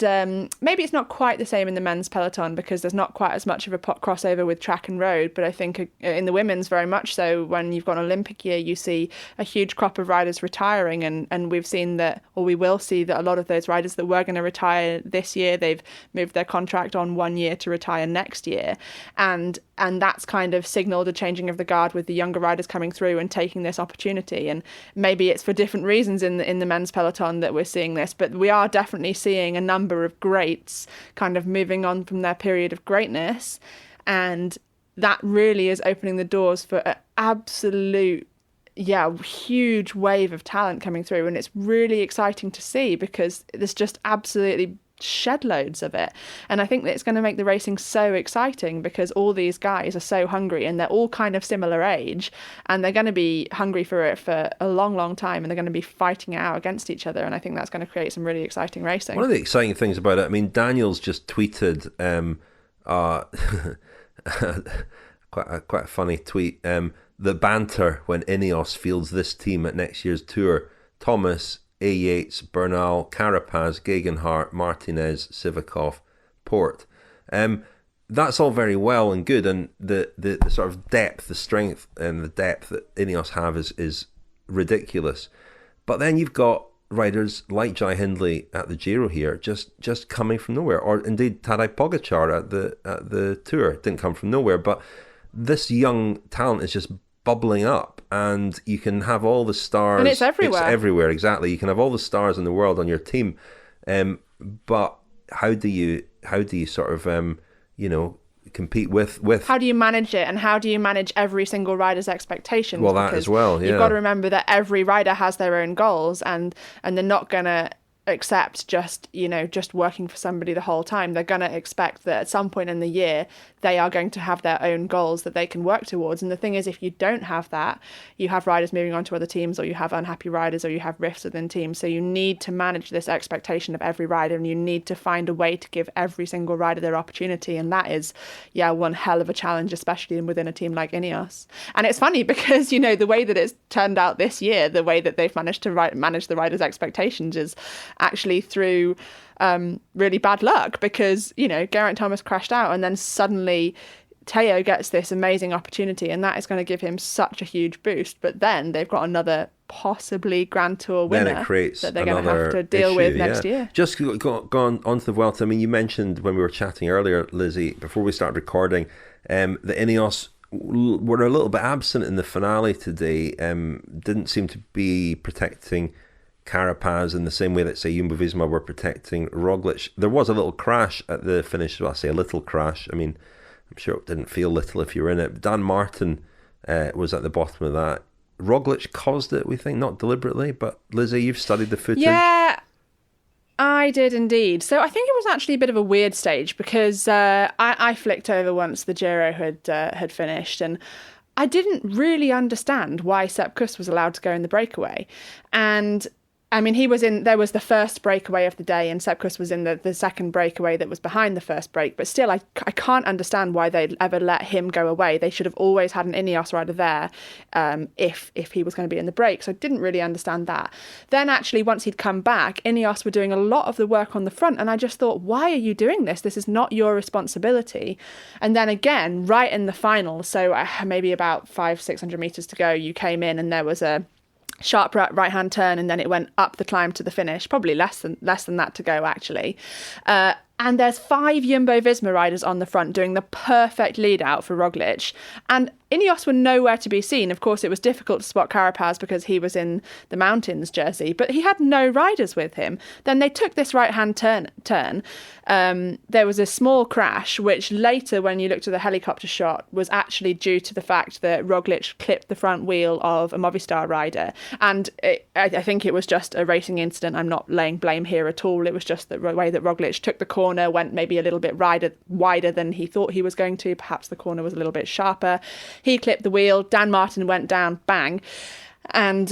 maybe it's not quite the same in the men's peloton because there's not quite as much of a crossover with track and road. But I think in the women's, very much so, when you've got an Olympic year, you see a huge crop of riders retiring. And we've seen that, or we will see that a lot of those riders that were going to retire this year, they've moved their contract on 1 year to retire next year. And that's kind of signalled a changing of the guard with the younger riders coming through and taking this opportunity. And maybe it's for different reasons in the men's peloton that we're seeing this, but we are definitely seeing a number of greats kind of moving on from their period of greatness. And that really is opening the doors for an absolute huge wave of talent coming through. And it's really exciting to see because there's just absolutely shed loads of it. And I think that it's going to make the racing so exciting because all these guys are so hungry and they're all kind of similar age, and they're going to be hungry for it for a long time, and they're going to be fighting it out against each other. And I think that's going to create some really exciting racing. One of the exciting things about it, I mean, Daniel's just tweeted quite a funny tweet. The banter when Ineos fields this team at next year's Tour: Thomas, A. Yates, Bernal, Carapaz, Gegenhardt, Martinez, Sivakov, Port. That's all very well and good, and the sort of depth, the strength and the depth that Ineos have is ridiculous. But then you've got riders like Jai Hindley at the Giro here, just coming from nowhere, or indeed Tadej Pogačar at the Tour didn't come from nowhere. But this young talent is just bubbling up, and you can have all the stars, and it's everywhere. It's everywhere, exactly. You can have all the stars in the world on your team, but how do you sort of compete with how do you manage it, and how do you manage every single rider's expectations? Well, that as well, yeah. You've got to remember that every rider has their own goals, and they're not gonna accept just working for somebody the whole time. They're going to expect that at some point in the year they are going to have their own goals that they can work towards. And the thing is, if you don't have that, you have riders moving on to other teams, or you have unhappy riders, or you have rifts within teams. So you need to manage this expectation of every rider, and you need to find a way to give every single rider their opportunity. And that is one hell of a challenge, especially within a team like Ineos. And it's funny because the way that it's turned out this year, the way that they've managed to manage the riders' expectations is actually through really bad luck, because Geraint Thomas crashed out, and then suddenly Tao gets this amazing opportunity, and that is going to give him such a huge boost. But then they've got another possibly Grand Tour winner that they're going to have to deal with next year. Just gone on to the Vuelta. I mean, you mentioned when we were chatting earlier, Lizzy, before we started recording, the Ineos were a little bit absent in the finale today. Didn't seem to be protecting Carapaz in the same way that, say, Jumbo-Visma were protecting Roglic. There was a little crash at the finish. Well, I say a little crash. I mean, I'm sure it didn't feel little if you were in it. Dan Martin was at the bottom of that. Roglic caused it, we think, not deliberately. But Lizzy, you've studied the footage. Yeah, I did indeed. So I think it was actually a bit of a weird stage, because I flicked over once the Giro had finished, and I didn't really understand why Sepp Kuss was allowed to go in the breakaway. And I mean, there was the first breakaway of the day, and Sepp Kuss was in the second breakaway that was behind the first break. But still, I can't understand why they'd ever let him go away. They should have always had an Ineos rider there if he was going to be in the break. So I didn't really understand that. Then actually, once he'd come back, Ineos were doing a lot of the work on the front. And I just thought, why are you doing this? This is not your responsibility. And then again, right in the final, so maybe about 500-600 metres to go, you came in and there was a sharp right-hand turn, and then it went up the climb to the finish, probably less than that to go actually. And there's 5 Jumbo-Visma riders on the front doing the perfect lead out for Roglic. And Ineos were nowhere to be seen. Of course, it was difficult to spot Carapaz because he was in the mountains jersey, but he had no riders with him. Then they took this right-hand turn. There was a small crash, which later, when you looked at the helicopter shot, was actually due to the fact that Roglic clipped the front wheel of a Movistar rider. And I think it was just a racing incident. I'm not laying blame here at all. It was just the way that Roglic took the corner, went maybe a little bit wider than he thought he was going to. Perhaps the corner was a little bit sharper. He clipped the wheel. Dan Martin went down, bang. And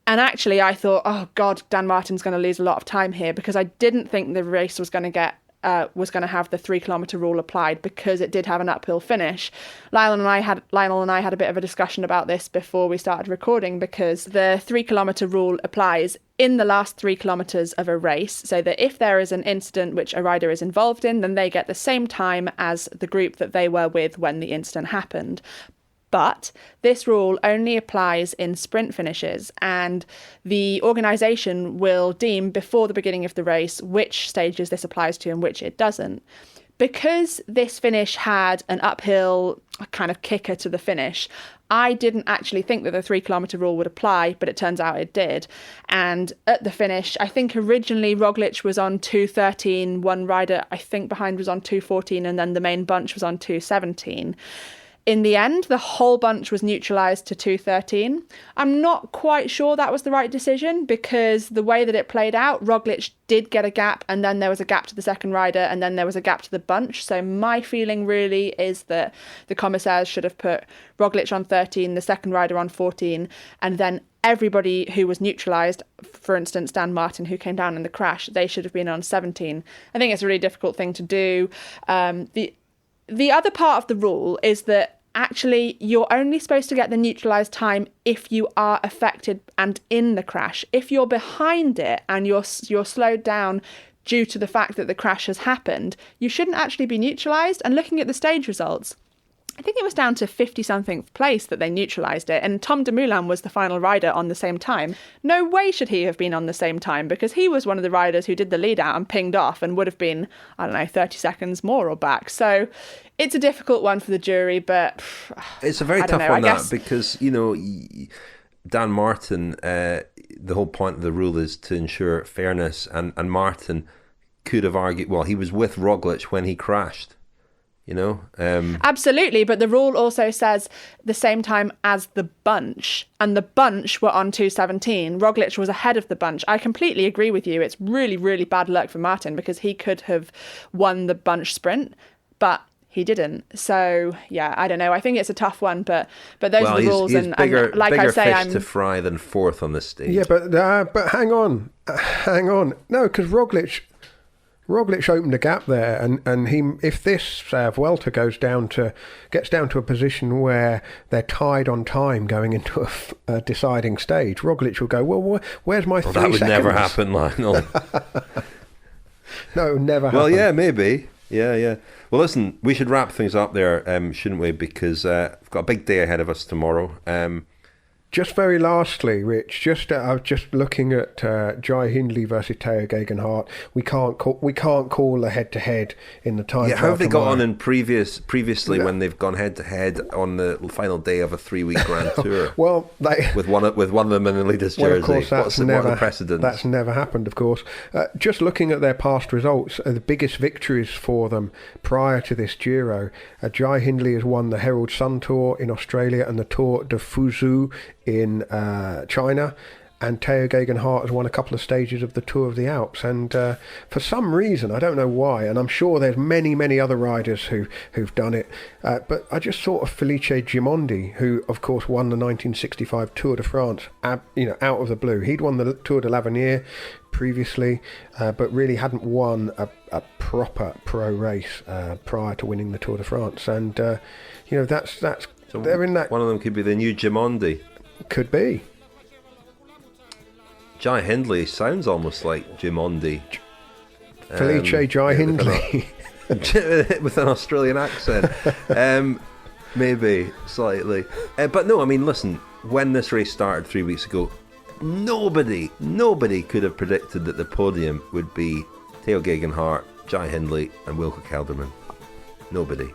actually I thought, oh God, Dan Martin's going to lose a lot of time here, because I didn't think the race was going to have the 3 kilometre rule applied, because it did have an uphill finish. Lionel and I had a bit of a discussion about this before we started recording, because the 3 kilometre rule applies in the last 3 kilometres of a race, so that if there is an incident which a rider is involved in, then they get the same time as the group that they were with when the incident happened. But this rule only applies in sprint finishes, and the organisation will deem before the beginning of the race which stages this applies to and which it doesn't. Because this finish had an uphill kind of kicker to the finish, I didn't actually think that the 3 kilometre rule would apply, but it turns out it did. And at the finish, I think originally Roglic was on 2:13, one rider I think behind was on 2:14, and then the main bunch was on 2:17. In the end, the whole bunch was neutralised to 2:13. I'm not quite sure that was the right decision, because the way that it played out, Roglic did get a gap, and then there was a gap to the second rider, and then there was a gap to the bunch. So my feeling really is that the commissaires should have put Roglic on 13, the second rider on 14, and then everybody who was neutralised, for instance, Dan Martin, who came down in the crash, they should have been on 17. I think it's a really difficult thing to do. The other part of the rule is that actually you're only supposed to get the neutralised time if you are affected and in the crash. If you're behind it and you're slowed down due to the fact that the crash has happened, you shouldn't actually be neutralised. And looking at the stage results, I think it was down to 50-something place that they neutralised it, and Tom Dumoulin was the final rider on the same time. No way should he have been on the same time, because he was one of the riders who did the lead out and pinged off and would have been, 30 seconds more or back. So it's a difficult one for the jury, but it's a very tough one, that, because, Dan Martin, the whole point of the rule is to ensure fairness, and Martin could have argued, well, he was with Roglic when he crashed. Absolutely, but the rule also says the same time as the bunch, and the bunch were on 2:17. Roglic was ahead of the bunch. I completely agree with you. It's really, really bad luck for Martin, because he could have won the bunch sprint, but he didn't. So yeah, I don't know. I think it's a tough one, but those are the rules. He's bigger, and like bigger I say, fish I'm to fry than fourth on this stage. Yeah, but hang on. No, because Roglic opened a gap there, and he, if this Vuelta gets down to a position where they're tied on time going into a deciding stage, Roglic will go, well, where's my 3 seconds? That would never happen, Lionel. No, it would never happen. Well, yeah, maybe. Yeah. Well, listen, we should wrap things up there, shouldn't we? Because we've got a big day ahead of us tomorrow. Just very lastly, Rich, I was just looking at Jai Hindley versus Tao Geoghegan. We can't call a head-to-head in the time. Yeah, how have they got on in previously when they've gone head-to-head on the final day of a 3-week Grand Tour? Well, with one of them in the leader's jersey. Of course, what are the precedents? That's never happened, of course. Just looking at their past results, the biggest victories for them prior to this Giro, Jai Hindley has won the Herald Sun Tour in Australia and the Tour de Fuzhou in China, and Tao Geoghegan has won a couple of stages of the Tour of the Alps, and for some reason, I don't know why, and I'm sure there's many other riders who've done it, but I just thought of Felice Gimondi, who of course won the 1965 Tour de France, out of the blue. He'd won the Tour de l'Avenir previously, but really hadn't won a proper pro race prior to winning the Tour de France, and that's so they're in that. One of them could be the new Gimondi. Could be. Jai Hindley sounds almost like Gimondi. Felice Jai Hindley. With an Australian accent. Maybe, slightly. But no, I mean, listen, when this race started 3 weeks ago, nobody could have predicted that the podium would be Tao Geoghegan, Jai Hindley and Wilco Kelderman. Nobody.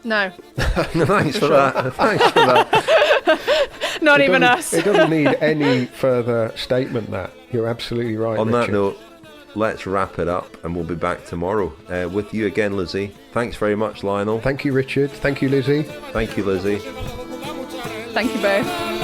No. Thanks for that. Not even us. It doesn't need any further statement, that. You're absolutely right, On Richard. that note, let's wrap it up, and we'll be back tomorrow with you again, Lizzy. Thanks very much, Lionel. Thank you, Richard. Thank you, Lizzy. Thank you, Lizzy. Thank you both.